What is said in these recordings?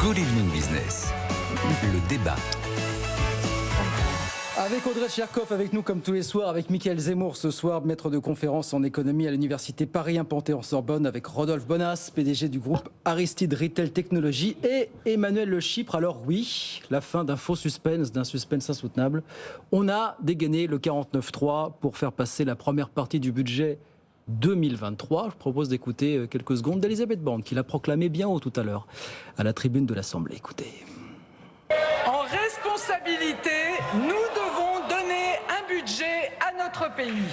Good Evening Business, le débat. Avec Audrey Tcherkov, avec nous comme tous les soirs, avec Mickaël Zemmour ce soir, maître de conférence en économie à l'université Paris 1 Panthéon-Sorbonne, avec Rodolphe Bonas, PDG du groupe Aristide Retail Technologies, et Emmanuel Le Chypre. Alors oui, la fin d'un faux suspense, d'un suspense insoutenable. On a dégainé le 49.3 pour faire passer la première partie du budget 2023. Je propose d'écouter quelques secondes d'Elisabeth Borne, qui l'a proclamé bien haut tout à l'heure à la tribune de l'Assemblée. Écoutez. En responsabilité, nous devons donner un budget à notre pays.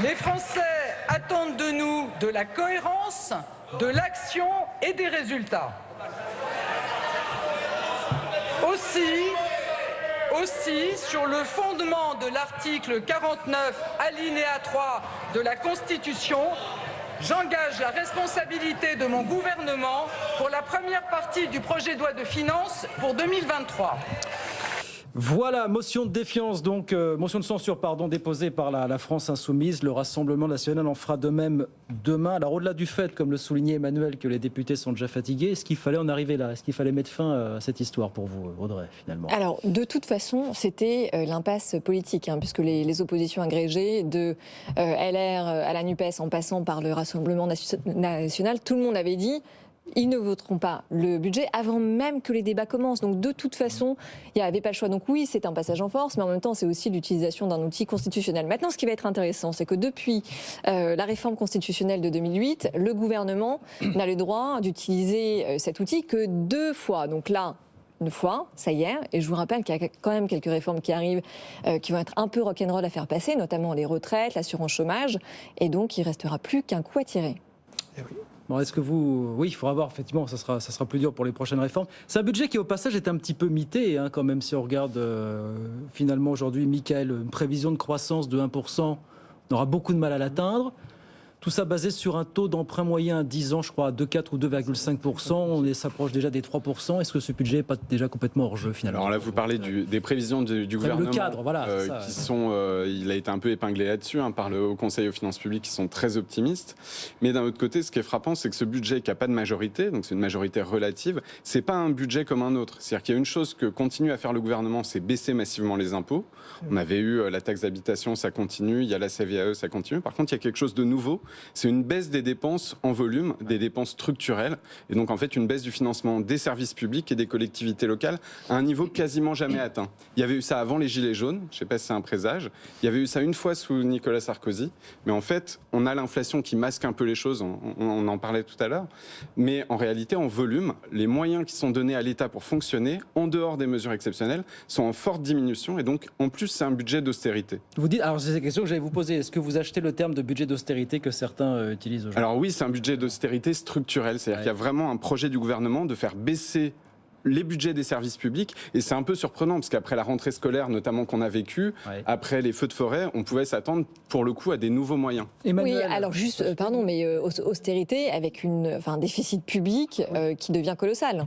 Les Français attendent de nous de la cohérence, de l'action et des résultats. Aussi, sur le fondement de l'article 49, alinéa 3 de la Constitution, j'engage la responsabilité de mon gouvernement pour la première partie du projet de loi de finances pour 2023. Voilà, motion de défiance, donc motion de censure, déposée par la France Insoumise. Le Rassemblement national en fera de même demain. Alors au-delà du fait, comme le soulignait Emmanuel, que les députés sont déjà fatigués, est-ce qu'il fallait en arriver là? Est-ce qu'il fallait mettre fin à cette histoire pour vous, Audrey, finalement? Alors, de toute façon, c'était l'impasse politique, puisque les oppositions agrégées, de LR à la NUPES, en passant par le Rassemblement national, tout le monde avait dit ils ne voteront pas le budget avant même que les débats commencent. Donc de toute façon, il n'y avait pas le choix. Donc oui, c'est un passage en force, mais en même temps, c'est aussi l'utilisation d'un outil constitutionnel. Maintenant, ce qui va être intéressant, c'est que depuis la réforme constitutionnelle de 2008, le gouvernement n'a le droit d'utiliser cet outil que 2 fois. Donc là, une fois, ça y est, et je vous rappelle qu'il y a quand même quelques réformes qui arrivent qui vont être un peu rock'n'roll à faire passer, notamment les retraites, l'assurance chômage, et donc il ne restera plus qu'un coup à tirer. Eh oui. Bon, est-ce que vous... Oui, il faudra voir, effectivement, ça sera plus dur pour les prochaines réformes. C'est un budget qui, au passage, est un petit peu mité, quand même, si on regarde finalement aujourd'hui, Mickaël, une prévision de croissance de 1%, on aura beaucoup de mal à l'atteindre. Tout ça basé sur un taux d'emprunt moyen à 10 ans, je crois, à 2,4 ou 2,5%. On s'approche déjà des 3%. Est-ce que ce budget n'est pas déjà complètement hors jeu, finalement? Alors là, vous parlez des prévisions du gouvernement. Le cadre, voilà. Qui sont, il a été un peu épinglé là-dessus par le Haut Conseil aux finances publiques, qui sont très optimistes. Mais d'un autre côté, ce qui est frappant, c'est que ce budget qui n'a pas de majorité, donc c'est une majorité relative, c'est pas un budget comme un autre. C'est-à-dire qu'il y a une chose que continue à faire le gouvernement, c'est baisser massivement les impôts. On avait eu la taxe d'habitation, ça continue. Il y a la CVAE, ça continue. Par contre, il y a quelque chose de nouveau. C'est une baisse des dépenses en volume, des dépenses structurelles, et donc en fait une baisse du financement des services publics et des collectivités locales à un niveau quasiment jamais atteint. Il y avait eu ça avant les Gilets jaunes, je ne sais pas si c'est un présage, il y avait eu ça une fois sous Nicolas Sarkozy, mais en fait on a l'inflation qui masque un peu les choses, on en parlait tout à l'heure, mais en réalité en volume, les moyens qui sont donnés à l'État pour fonctionner, en dehors des mesures exceptionnelles, sont en forte diminution, et donc en plus c'est un budget d'austérité. Vous dites, alors c'est la question que j'allais vous poser, est-ce que vous achetez le terme de budget d'austérité que certains utilisent aujourd'hui? Alors oui, c'est un budget d'austérité structurel, c'est-à-dire qu'il y a vraiment un projet du gouvernement de faire baisser les budgets des services publics, et c'est un peu surprenant parce qu'après la rentrée scolaire notamment qu'on a vécue, après les feux de forêt, on pouvait s'attendre pour le coup à des nouveaux moyens. Emmanuel. Oui, alors juste, mais austérité avec un déficit public qui devient colossal.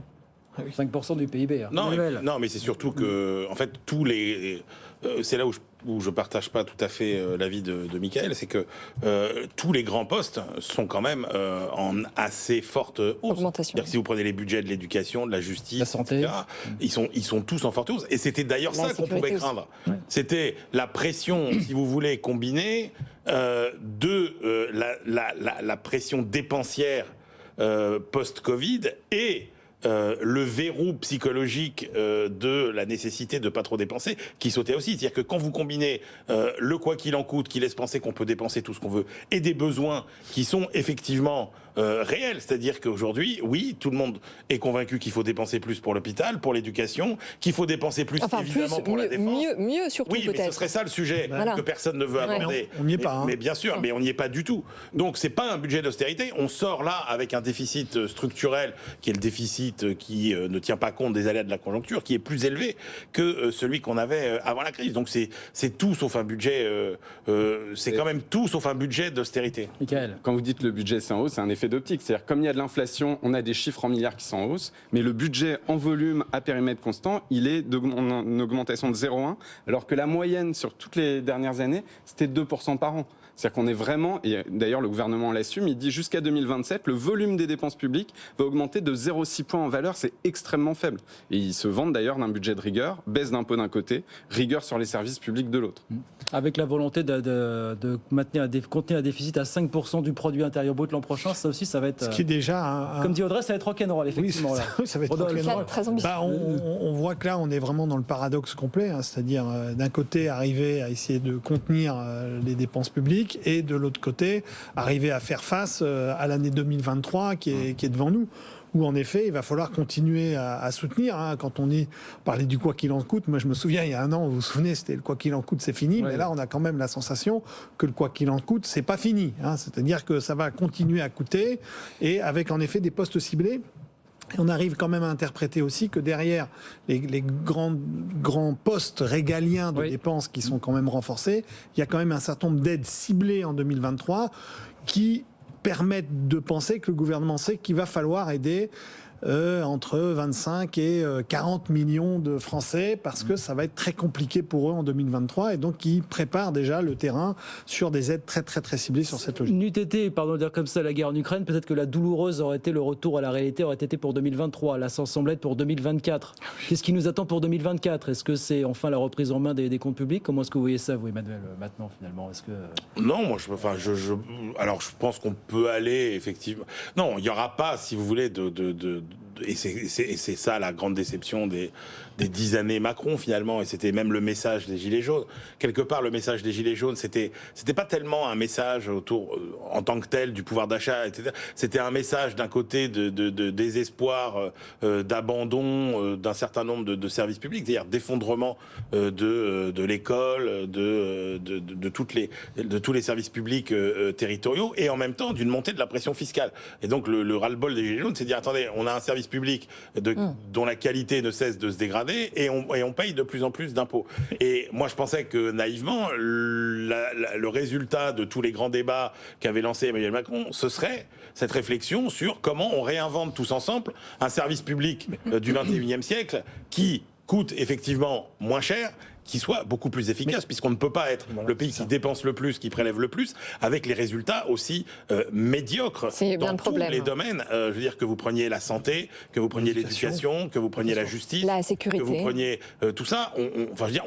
5% du PIB. Non, mais c'est surtout que, en fait, c'est là où je partage pas tout à fait l'avis de Mickaël, c'est que tous les grands postes sont quand même en assez forte hausse. C'est-à-dire que si vous prenez les budgets de l'éducation, de la justice, la santé, etc., ils sont tous en forte hausse. Et c'était d'ailleurs ça qu'on pouvait craindre. Ouais. C'était la pression, si vous voulez, combinée de la pression dépensière post-Covid et le verrou psychologique de la nécessité de ne pas trop dépenser qui sautait aussi. C'est-à-dire que quand vous combinez le quoi qu'il en coûte, qui laisse penser qu'on peut dépenser tout ce qu'on veut, et des besoins qui sont effectivement réels, c'est-à-dire qu'aujourd'hui, oui, tout le monde est convaincu qu'il faut dépenser plus pour l'hôpital, pour l'éducation, qu'il faut dépenser plus évidemment pour la défense. Mieux surtout oui, peut-être. Mais ce serait ça le sujet que personne ne veut aborder. On n'y est pas. Mais bien sûr, mais on n'y est pas du tout. Donc c'est pas un budget d'austérité. On sort là avec un déficit structurel qui est le déficit qui ne tient pas compte des aléas de la conjoncture, qui est plus élevé que celui qu'on avait avant la crise. Donc c'est tout sauf un budget. C'est quand même tout sauf un budget d'austérité. Mickaël, quand vous dites le budget c'est en hausse, c'est un effet d'optique. C'est-à-dire comme il y a de l'inflation, on a des chiffres en milliards qui sont en hausse, mais le budget en volume à périmètre constant, il est en augmentation de 0,1, alors que la moyenne sur toutes les dernières années, c'était 2% par an. C'est-à-dire qu'on est vraiment, et d'ailleurs le gouvernement l'assume, il dit jusqu'à 2027, le volume des dépenses publiques va augmenter de 0,6 points en valeur, c'est extrêmement faible. Et ils se vantent d'ailleurs d'un budget de rigueur, baisse d'impôts d'un côté, rigueur sur les services publics de l'autre. Avec la volonté de contenir un déficit à 5% du produit intérieur brut l'an prochain, ça aussi, ça va être... Ce qui est déjà comme dit Audrey, ça va être rock'n'roll, effectivement. Oui, ça va être rock'n'roll. Très ambitieux. On voit que là, on est vraiment dans le paradoxe complet, hein, c'est-à-dire d'un côté, arriver à essayer de contenir les dépenses publiques, et de l'autre côté, arriver à faire face à l'année 2023 qui est devant nous, où en effet, il va falloir continuer à soutenir. Hein. Quand on parlait du quoi qu'il en coûte, moi je me souviens, il y a un an, vous vous souvenez, c'était le quoi qu'il en coûte, c'est fini, mais là, on a quand même la sensation que le quoi qu'il en coûte, c'est pas fini. Hein. C'est-à-dire que ça va continuer à coûter, et avec en effet des postes ciblés. Et on arrive quand même à interpréter aussi que derrière les grands postes régaliens de dépenses qui sont quand même renforcés, il y a quand même un certain nombre d'aides ciblées en 2023 qui permettent de penser que le gouvernement sait qu'il va falloir aider entre 25 et 40 millions de Français, parce que ça va être très compliqué pour eux en 2023, et donc ils préparent déjà le terrain sur des aides très très très ciblées sur cette logique. N'eût été, pardon de dire comme ça, la guerre en Ukraine, peut-être que la douloureuse aurait été le retour à la réalité, aurait été pour 2023, là ça semble être pour 2024. Qu'est-ce qui nous attend pour 2024 ? Est-ce que c'est enfin la reprise en main des comptes publics ? Comment est-ce que vous voyez ça, vous Emmanuel, maintenant finalement ? Est-ce que... Non, moi alors je pense qu'on peut aller effectivement. Non, il n'y aura pas, si vous voulez, et c'est ça la grande déception des 10 années Macron finalement, et c'était même le message des Gilets jaunes. Quelque part, le message des Gilets jaunes, c'était pas tellement un message autour en tant que tel du pouvoir d'achat, etc. C'était un message d'un côté de désespoir, d'abandon d'un certain nombre de services publics, c'est-à-dire d'effondrement de l'école, de tous les services publics territoriaux, et en même temps d'une montée de la pression fiscale. Et donc le ras-le-bol des Gilets jaunes, c'est de dire attendez, on a un service public dont la qualité ne cesse de se dégrader, et on paye de plus en plus d'impôts. Et moi je pensais que naïvement le résultat de tous les grands débats qu'avait lancé Emmanuel Macron, ce serait cette réflexion sur comment on réinvente tous ensemble un service public du 21e siècle qui coûte effectivement moins cher, qui soit beaucoup plus efficace, puisqu'on ne peut pas être le pays qui dépense le plus, qui prélève le plus, avec les résultats aussi médiocres dans tous les domaines. Je veux dire, que vous preniez la santé, que vous preniez l'éducation, que vous preniez la justice, la sécurité, que vous preniez tout ça.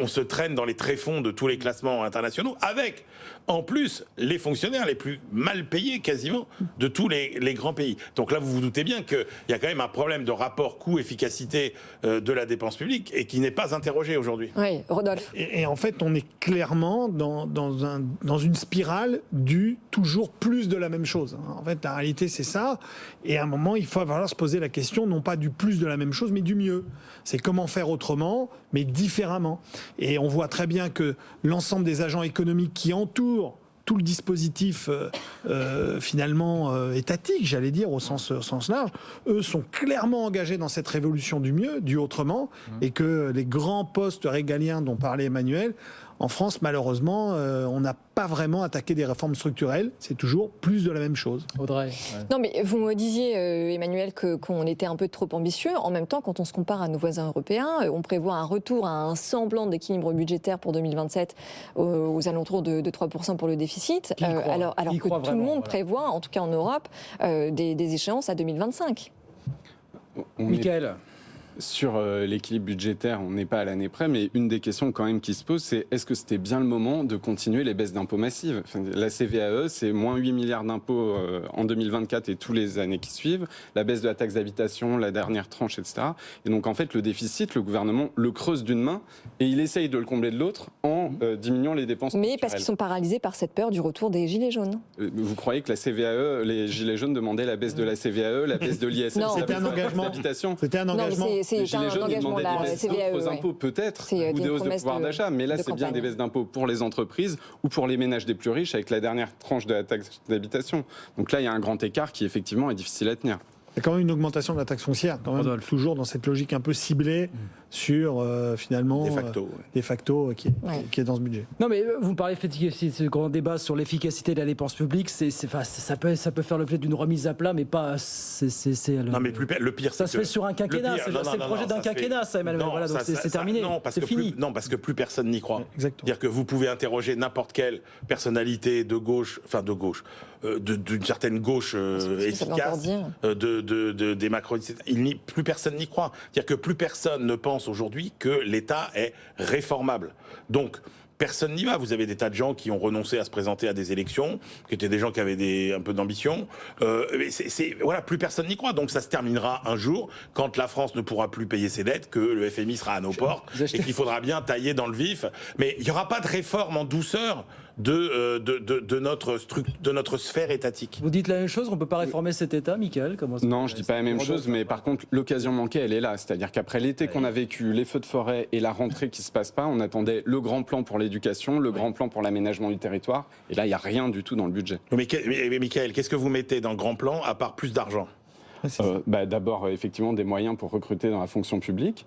On se traîne dans les tréfonds de tous les classements internationaux, avec en plus les fonctionnaires les plus mal payés quasiment de tous les grands pays. Donc là, vous vous doutez bien qu'il y a quand même un problème de rapport coût-efficacité de la dépense publique, et qui n'est pas interrogé aujourd'hui. Oui, Rodolphe. Et en fait, on est clairement dans une spirale du toujours plus de la même chose. En fait, la réalité, c'est ça. Et à un moment, il va falloir se poser la question, non pas du plus de la même chose, mais du mieux. C'est comment faire autrement, mais différemment. Et on voit très bien que l'ensemble des agents économiques qui entourent tout le dispositif finalement étatique, j'allais dire, au sens large, eux sont clairement engagés dans cette révolution du mieux, du autrement, et que les grands postes régaliens dont parlait Emmanuel, en France, malheureusement, on n'a pas vraiment attaqué des réformes structurelles. C'est toujours plus de la même chose. Audrey. Ouais. Non, mais vous me disiez, Emmanuel, qu'on était un peu trop ambitieux. En même temps, quand on se compare à nos voisins européens, on prévoit un retour à un semblant d'équilibre budgétaire pour 2027 aux alentours de 3% pour le déficit. Alors que tout le monde prévoit, en tout cas en Europe, des échéances à 2025. Michael. Sur l'équilibre budgétaire, on n'est pas à l'année près, mais une des questions quand même qui se pose, c'est est-ce que c'était bien le moment de continuer les baisses d'impôts massives ? La CVAE, c'est moins 8 milliards d'impôts en 2024 et tous les années qui suivent, la baisse de la taxe d'habitation, la dernière tranche, etc. Et donc en fait, le déficit, le gouvernement le creuse d'une main et il essaye de le combler de l'autre en diminuant les dépenses structurelles. Mais parce qu'ils sont paralysés par cette peur du retour des Gilets jaunes. Vous croyez que la CVAE, les Gilets jaunes demandaient la baisse de la CVAE, la baisse de l'ISF, c'était un engagement. C'était un engagement. Les Gilets jaunes demandaient des baisses d'autres impôts peut-être, ou des hausses de pouvoir d'achat, mais là c'est bien des baisses d'impôts pour les entreprises ou pour les ménages des plus riches avec la dernière tranche de la taxe d'habitation. Donc là il y a un grand écart qui effectivement est difficile à tenir. Il y a quand même une augmentation de la taxe foncière, quand même, toujours dans cette logique un peu ciblée sur finalement de facto qui est dans ce budget. Non mais vous me parlez ce grand débat sur l'efficacité de la dépense publique, ça peut faire l'objet d'une remise à plat, mais pas. Non mais le pire, ça se fait sur un quinquennat. C'est le projet d'un quinquennat, ça, Emmanuel. Voilà, donc c'est terminé. C'est fini. Non, parce que plus personne n'y croit. Exactement. C'est-à-dire que vous pouvez interroger n'importe quelle personnalité de gauche, d'une certaine gauche efficace, des macronistes, plus personne n'y croit. C'est-à-dire que plus personne ne pense aujourd'hui que l'État est réformable. Donc, personne n'y va. Vous avez des tas de gens qui ont renoncé à se présenter à des élections, qui étaient des gens qui avaient un peu d'ambition. Voilà, plus personne n'y croit. Donc ça se terminera un jour, quand la France ne pourra plus payer ses dettes, que le FMI sera à nos portes et qu'il faudra bien tailler dans le vif. Mais il n'y aura pas de réforme en douceur de notre sphère étatique. Vous dites la même chose, on ne peut pas réformer cet État, Mickaël? Non, je ne dis pas la même chose, mais par contre, l'occasion manquée, elle est là. C'est-à-dire qu'après l'été qu'on a vécu, les feux de forêt et la rentrée qui ne se passe pas, on attendait le grand plan pour l'éducation, le grand plan pour l'aménagement du territoire, et là, il n'y a rien du tout dans le budget. Mais Mickaël, qu'est-ce que vous mettez dans le grand plan, à part plus d'argent? D'abord, effectivement, des moyens pour recruter dans la fonction publique.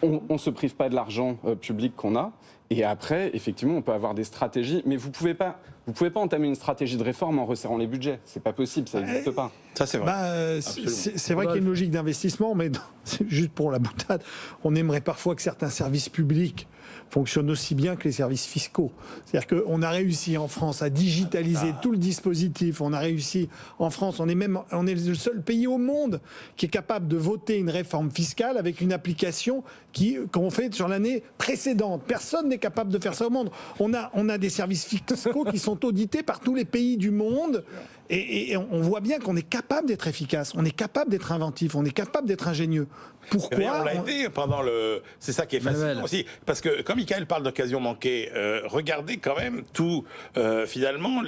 On ne se prive pas de l'argent public qu'on a. Et après, effectivement, on peut avoir des stratégies. Mais vous pouvez pas entamer une stratégie de réforme en resserrant les budgets. C'est pas possible, ça n'existe pas. Ça, c'est vrai. C'est vrai qu'il y a une logique d'investissement, mais juste pour la boutade, on aimerait parfois que certains services publics fonctionnent aussi bien que les services fiscaux. C'est-à-dire qu'on a réussi en France à digitaliser tout le dispositif. On a réussi en France, on est le seul pays au monde qui est capable de voter une réforme fiscale avec une application qu'on fait sur l'année précédente. Personne n'est capable de faire ça au monde. On a des services fiscaux qui sont audités par tous les pays du monde. Et on voit bien qu'on est capable d'être efficace, on est capable d'être inventif, on est capable d'être ingénieux. Pourquoi on l'a été pendant c'est ça qui est fascinant aussi. Parce que, comme Mickaël parle d'occasion manquée, regardez quand même finalement,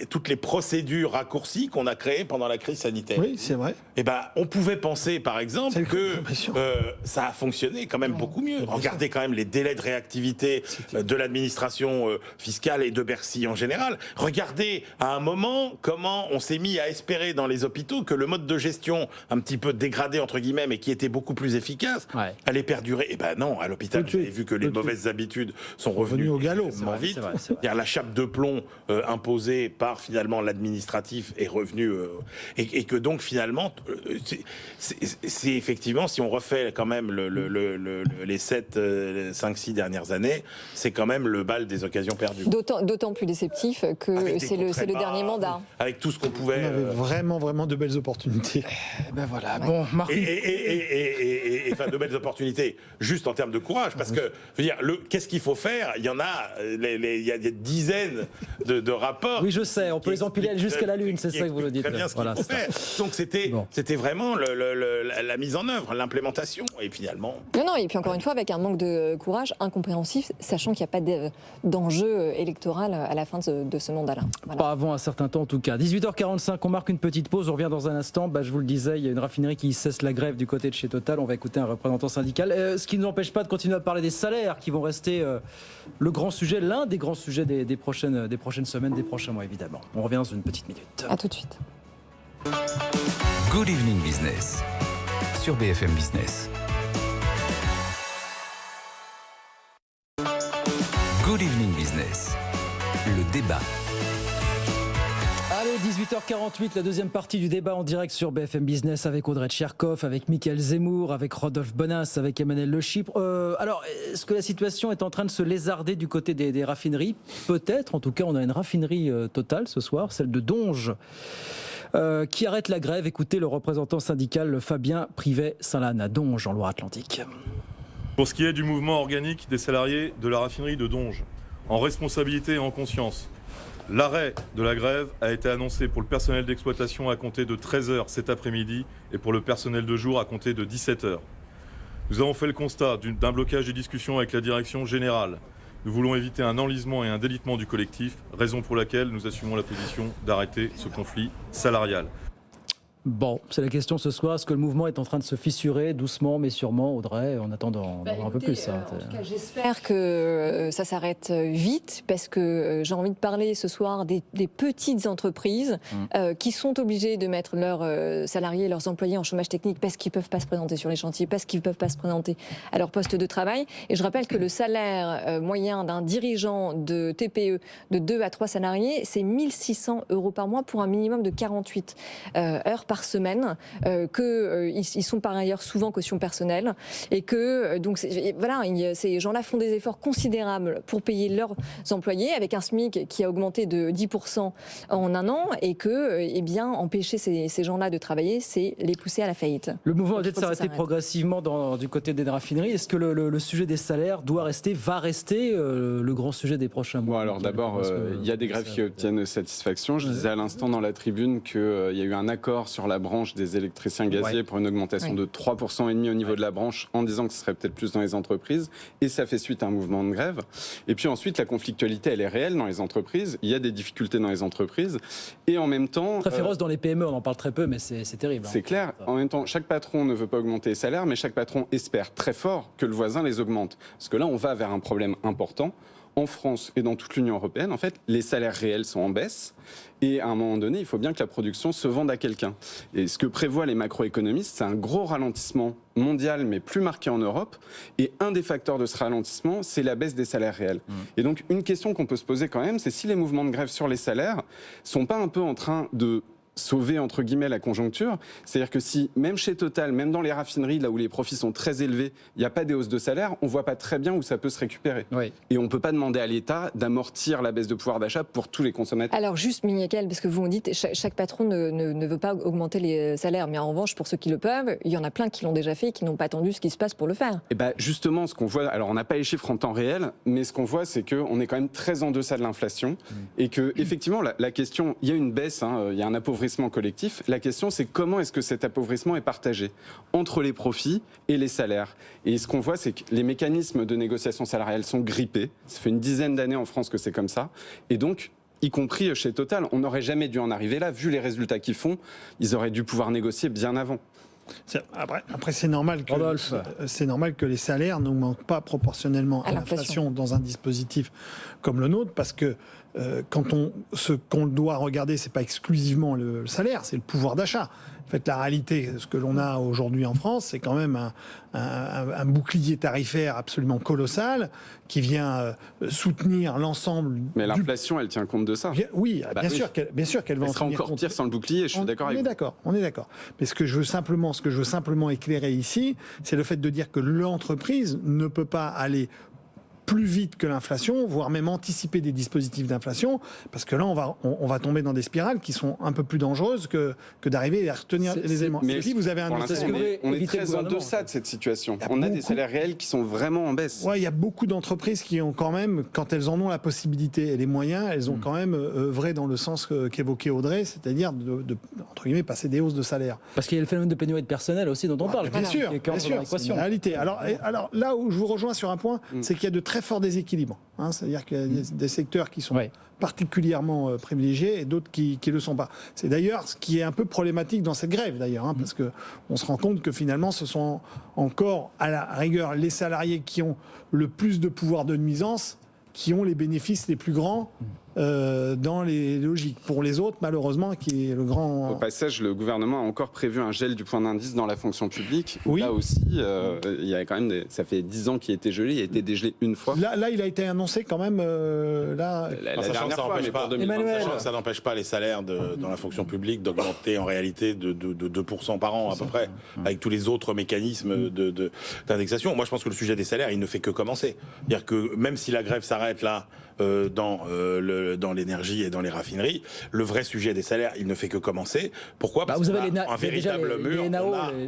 toutes les procédures raccourcies qu'on a créées pendant la crise sanitaire. Oui, c'est vrai. Eh ben, on pouvait penser, par exemple, que ça a fonctionné quand même beaucoup mieux. Regardez quand même les délais de réactivité de l'administration fiscale et de Bercy en général. Regardez à un moment comment on s'est mis à espérer dans les hôpitaux que le mode de gestion un petit peu dégradé, entre guillemets, mais qui était beaucoup plus efficace, allait perdurer. Eh ben non, à l'hôpital, vous avez vu que les mauvaises habitudes sont revenues au galop. Vite. La chape de plomb imposée par finalement l'administratif est revenue et que donc finalement, c'est effectivement, si on refait quand même les 5-6 dernières années, c'est quand même le bal des occasions perdues. D'autant plus déceptif que c'est le dernier mandat. Avec tout ce qu'on pouvait... On avait vraiment de belles opportunités. Ben voilà, bon, Martin. Et enfin, de belles opportunités, juste en termes de courage, parce que, je veux dire, qu'est-ce qu'il faut faire? Il y en a, il y a des dizaines de rapports. Oui, je sais, on peut les empiler jusqu'à la Lune, c'est ça que vous le dites. Très bien ce qu'il faut faire. Donc c'était vraiment la mise en œuvre, l'implémentation, et finalement... Non, et puis encore une fois, avec un manque de courage incompréhensif, sachant qu'il n'y a pas d'enjeu électoral à la fin de ce mandat-là. Voilà. Pas avant un certain temps en tout cas. 18h45, on marque une petite pause, on revient dans un instant. Je vous le disais, il y a une raffinerie qui cesse la grève du côté de chez Total. On va écouter un représentant syndical. Ce qui ne nous empêche pas de continuer à parler des salaires qui vont rester le grand sujet, l'un des grands sujets des prochaines semaines, des prochains mois évidemment. On revient dans une petite minute. À tout de suite. Good Evening Business sur BFM Business. Good Evening Business, le débat. Allez, 18h48, la deuxième partie du débat en direct sur BFM Business avec Audrey Tcherkov, avec Mickaël Zemmour, avec Rodolphe Bonas, avec Emmanuel Le Chypre. Alors, est-ce que la situation est en train de se lézarder du côté des raffineries? Peut-être, en tout cas, on a une raffinerie Total ce soir, celle de Donges, qui arrête la grève. Écoutez le représentant syndical Fabien Privet-Saint-Lanne à Donges, en Loire-Atlantique. Pour ce qui est du mouvement organique des salariés de la raffinerie de Donges, en responsabilité et en conscience, l'arrêt de la grève a été annoncé pour le personnel d'exploitation à compter de 13h cet après-midi et pour le personnel de jour à compter de 17h. Nous avons fait le constat d'un blocage des discussions avec la direction générale. Nous voulons éviter un enlisement et un délitement du collectif, raison pour laquelle nous assumons la position d'arrêter ce conflit salarial. Bon, c'est la question ce soir. Est-ce que le mouvement est en train de se fissurer doucement mais sûrement, Audrey, en attendant d'en voir un peu plus? En tout cas, j'espère que ça s'arrête vite, parce que j'ai envie de parler ce soir des petites entreprises qui sont obligées de mettre leurs salariés, leurs employés en chômage technique parce qu'ils ne peuvent pas se présenter sur les chantiers, parce qu'ils ne peuvent pas se présenter à leur poste de travail. Et je rappelle que le salaire moyen d'un dirigeant de TPE de 2 à 3 salariés, c'est 1 600 € par mois pour un minimum de 48 heures par semaine, qu'ils sont par ailleurs souvent caution personnelle, et que donc voilà, ces gens-là font des efforts considérables pour payer leurs employés, avec un SMIC qui a augmenté de 10% en un an, et que eh bien, empêcher ces gens-là de travailler, c'est les pousser à la faillite. Le mouvement va peut-être s'arrêter progressivement du côté des raffineries. Est-ce que le sujet des salaires va rester le grand sujet des prochains mois? Bon, alors d'abord, il y a des grèves qui obtiennent satisfaction. Je disais à l'instant dans la tribune qu'il y a eu un accord sur la branche des électriciens gaziers pour une augmentation de 3,5% au niveau de la branche, en disant que ce serait peut-être plus dans les entreprises, et ça fait suite à un mouvement de grève. Et puis ensuite, la conflictualité, elle est réelle dans les entreprises. Il y a des difficultés dans les entreprises, et en même temps... Très féroce dans les PME, on en parle très peu, mais c'est terrible. C'est clair. En même temps, chaque patron ne veut pas augmenter les salaires, mais chaque patron espère très fort que le voisin les augmente. Parce que là, on va vers un problème important. En France et dans toute l'Union européenne, en fait, les salaires réels sont en baisse. Et à un moment donné, il faut bien que la production se vende à quelqu'un. Et ce que prévoient les macroéconomistes, c'est un gros ralentissement mondial, mais plus marqué en Europe. Et un des facteurs de ce ralentissement, c'est la baisse des salaires réels. Et donc, une question qu'on peut se poser quand même, c'est si les mouvements de grève sur les salaires sont pas un peu en train de sauver entre guillemets la conjoncture, c'est-à-dire que si même chez Total, même dans les raffineries là où les profits sont très élevés, il n'y a pas des hausses de salaire, on voit pas très bien où ça peut se récupérer. Oui. Et on peut pas demander à l'État d'amortir la baisse de pouvoir d'achat pour tous les consommateurs. Alors juste, Miniakel, parce que vous me dites chaque patron ne veut pas augmenter les salaires, mais en revanche, pour ceux qui le peuvent, il y en a plein qui l'ont déjà fait et qui n'ont pas attendu ce qui se passe pour le faire. Et ben justement, ce qu'on voit, alors on n'a pas les chiffres en temps réel, mais ce qu'on voit, c'est qu'on est quand même très en deçà de l'inflation et que effectivement la question, il y a une baisse, il y a un appauvrissement collectif. La question, c'est comment est-ce que cet appauvrissement est partagé entre les profits et les salaires. Et ce qu'on voit, c'est que les mécanismes de négociation salariale sont grippés. Ça fait une dizaine d'années en France que c'est comme ça. Et donc, y compris chez Total, on n'aurait jamais dû en arriver là. Vu les résultats qu'ils font, ils auraient dû pouvoir négocier bien avant. Après c'est normal que les salaires n'augmentent pas proportionnellement à l'inflation dans un dispositif comme le nôtre, parce que ce qu'on doit regarder, c'est pas exclusivement le salaire, c'est le pouvoir d'achat. En fait, la réalité, ce que l'on a aujourd'hui en France, c'est quand même un bouclier tarifaire absolument colossal qui vient soutenir l'ensemble. Mais l'inflation, elle tient compte de ça. Oui, bien sûr qu'elle va en tenir compte. Elle sera encore pire sans le bouclier, je suis d'accord avec vous. On est d'accord. Mais ce que je veux simplement éclairer ici, c'est le fait de dire que l'entreprise ne peut pas aller plus vite que l'inflation, voire même anticiper des dispositifs d'inflation, parce que là, on va tomber dans des spirales qui sont un peu plus dangereuses que d'arriver à retenir les éléments. Mais si vous avez un on est très en deçà de cette situation. On a des salaires réels qui sont vraiment en baisse. Ouais, il y a beaucoup d'entreprises qui ont quand même, quand elles en ont la possibilité et les moyens, elles ont quand même œuvré dans le sens qu'évoquait Audrey, c'est-à-dire de entre guillemets passer des hausses de salaire. Parce qu'il y a le phénomène de pénurie de personnel aussi dont on parle. Bien sûr, c'est une réalité. Alors là où je vous rejoins sur un point, c'est qu'il y a de très forts déséquilibres. C'est-à-dire qu'il y a des secteurs qui sont particulièrement privilégiés et d'autres qui ne le sont pas. C'est d'ailleurs ce qui est un peu problématique dans cette grève, d'ailleurs, parce qu'on se rend compte que finalement, ce sont encore, à la rigueur, les salariés qui ont le plus de pouvoir de nuisance qui ont les bénéfices les plus grands dans les logiques. Pour les autres, malheureusement, qui est le grand... Au passage, le gouvernement a encore prévu un gel du point d'indice dans la fonction publique. Oui. Là aussi, il y a quand même ça fait 10 ans qu'il a été gelé, il a été dégelé une fois. Là, il a été annoncé quand même... La dernière fois, mais pour 2020. Ça n'empêche pas les salaires dans la fonction publique d'augmenter en réalité de 2% par an à peu près, avec tous les autres mécanismes d'indexation. Moi, je pense que le sujet des salaires, il ne fait que commencer. C'est-à-dire que même si la grève s'arrête là, dans l'énergie et dans les raffineries, le vrai sujet des salaires, il ne fait que commencer. Pourquoi ? Parce qu'on a un véritable mur.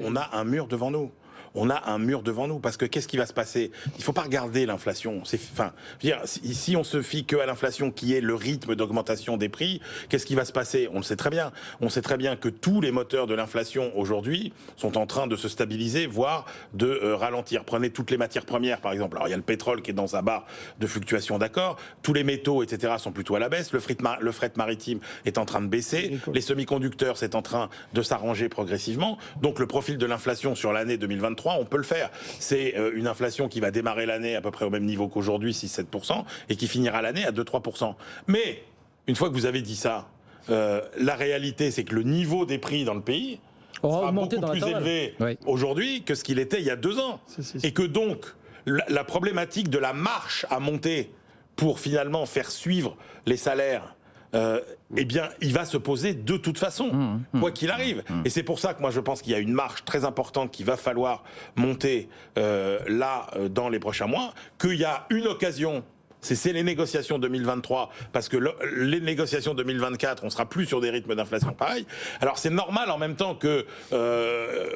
On a un mur devant nous. on a un mur devant nous. Parce que qu'est-ce qui va se passer? Il ne faut pas regarder l'inflation. Enfin, je veux dire, si on se fie qu'à l'inflation qui est le rythme d'augmentation des prix, qu'est-ce qui va se passer? On le sait très bien. On sait très bien que tous les moteurs de l'inflation aujourd'hui sont en train de se stabiliser, voire de ralentir. Prenez toutes les matières premières, par exemple. Alors, il y a le pétrole qui est dans sa barre de fluctuation, d'accord. Tous les métaux, etc., sont plutôt à la baisse. Le fret maritime est en train de baisser. Les semi-conducteurs, c'est en train de s'arranger progressivement. Donc, le profil de l'inflation sur l'année 2023, on peut le faire. C'est une inflation qui va démarrer l'année à peu près au même niveau qu'aujourd'hui, 6-7%, et qui finira l'année à 2-3%. Mais, une fois que vous avez dit ça, la réalité, c'est que le niveau des prix dans le pays sera beaucoup plus élevé aujourd'hui que ce qu'il était il y a 2 ans. Et que donc, la problématique de la marche à monter pour finalement faire suivre les salaires, eh bien, il va se poser de toute façon, quoi qu'il arrive. Et c'est pour ça que moi, je pense qu'il y a une marche très importante qu'il va falloir monter dans les prochains mois, qu'il y a une occasion. C'est les négociations 2023, parce que les négociations 2024, on sera plus sur des rythmes d'inflation pareil. Alors c'est normal en même temps que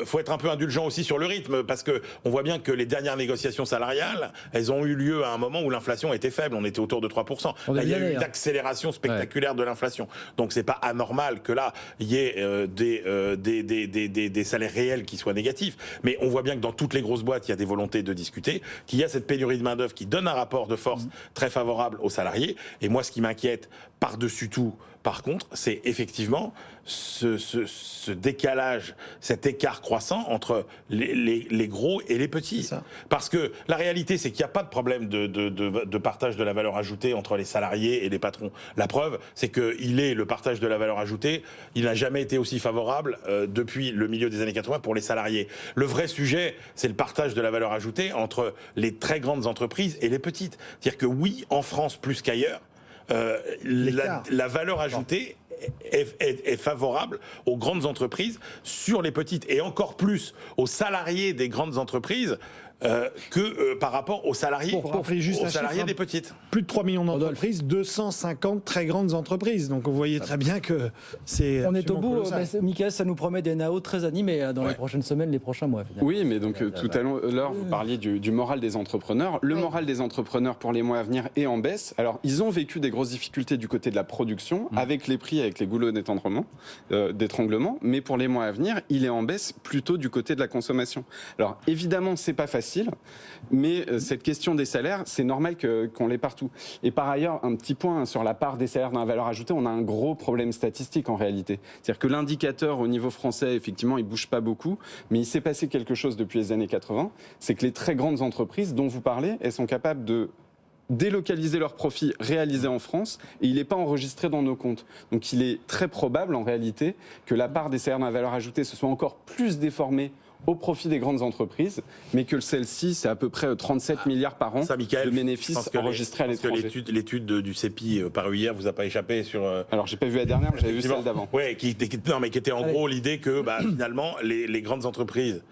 faut être un peu indulgent aussi sur le rythme, parce que on voit bien que les dernières négociations salariales, elles ont eu lieu à un moment où l'inflation était faible, on était autour de 3%. Là, il y a eu une accélération spectaculaire de l'inflation. Donc c'est pas anormal que là, il y ait des salaires réels qui soient négatifs. Mais on voit bien que dans toutes les grosses boîtes, il y a des volontés de discuter, qu'il y a cette pénurie de main-d'œuvre qui donne un rapport de force très favorable aux salariés. Et moi, ce qui m'inquiète par-dessus tout, par contre, c'est effectivement ce décalage, cet écart croissant entre les gros et les petits. Parce que la réalité, c'est qu'il n'y a pas de problème de partage de la valeur ajoutée entre les salariés et les patrons. La preuve, c'est que le partage de la valeur ajoutée, il n'a jamais été aussi favorable depuis le milieu des années 80 pour les salariés. Le vrai sujet, c'est le partage de la valeur ajoutée entre les très grandes entreprises et les petites. C'est-à-dire que oui, en France plus qu'ailleurs, la valeur ajoutée est favorable aux grandes entreprises sur les petites, et encore plus aux salariés des grandes entreprises que par rapport aux salariés, des petites. Plus de 3 millions d'entreprises, 250 très grandes entreprises. Donc vous voyez très bien que c'est... On est au bout, Mickaël, ça nous promet des NAO très animés dans les prochaines semaines, les prochains mois. Finalement. Oui, mais donc tout à l'heure, vous parliez du moral des entrepreneurs. Le moral des entrepreneurs pour les mois à venir est en baisse. Alors, ils ont vécu des grosses difficultés du côté de la production, avec les prix, avec les goulots d'étranglement, mais pour les mois à venir, il est en baisse plutôt du côté de la consommation. Alors, évidemment, c'est pas facile, mais cette question des salaires, c'est normal qu'on l'ait partout. Et par ailleurs, un petit point sur la part des salaires dans la valeur ajoutée, on a un gros problème statistique en réalité. C'est-à-dire que l'indicateur au niveau français, effectivement, il bouge pas beaucoup, mais il s'est passé quelque chose depuis les années 80, c'est que les très grandes entreprises dont vous parlez, elles sont capables de délocaliser leurs profits réalisés en France, et il n'est pas enregistré dans nos comptes. Donc il est très probable en réalité que la part des salaires dans la valeur ajoutée se soit encore plus déformée au profit des grandes entreprises, mais que celle-ci, c'est à peu près 37 milliards par an de bénéfices enregistrés à l'étranger. Parce que l'étude du CEPI parue hier vous a pas échappé sur... Alors, j'ai pas vu la dernière, mais j'avais vu celle d'avant. Oui, qui était en gros l'idée que finalement, les grandes entreprises,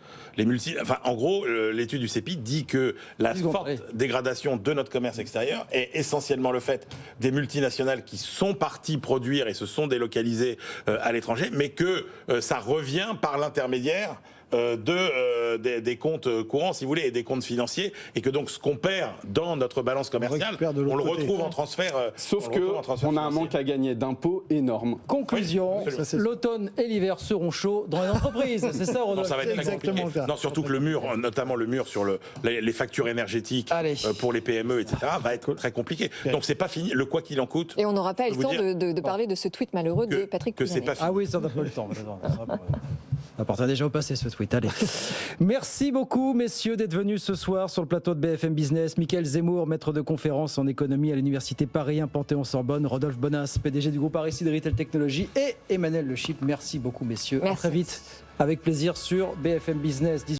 en gros, l'étude du CEPI dit que la forte dégradation de notre commerce extérieur est essentiellement le fait des multinationales qui sont parties produire et se sont délocalisées à l'étranger, mais que ça revient par l'intermédiaire des comptes courants, si vous voulez, et des comptes financiers, et que donc ce qu'on perd dans notre balance commerciale, on le retrouve en transfert. Sauf qu'on a un manque à gagner d'impôts énorme. Conclusion, l'automne et l'hiver seront chauds dans les entreprises. C'est ça, Rodolphe? Ça va être très compliqué. Non, surtout que le mur, notamment le mur sur les factures énergétiques pour les PME, etc., va être très compliqué. Donc c'est pas fini, le quoi qu'il en coûte. Et on n'aura pas eu le temps de parler de ce tweet malheureux de Patrick Pouyanné. Ah oui, ça n'a pas le temps. On apportera déjà au passé ce tweet. Allez. Merci beaucoup, messieurs, d'être venus ce soir sur le plateau de BFM Business. Mickaël Zemmour, maître de conférence en économie à l'université Paris 1 Panthéon-Sorbonne. Rodolphe Bonas, PDG du groupe Aristide Retail Technologies. Et Emmanuel Le Chypre. Merci beaucoup, messieurs. Merci. À très vite, avec plaisir sur BFM Business.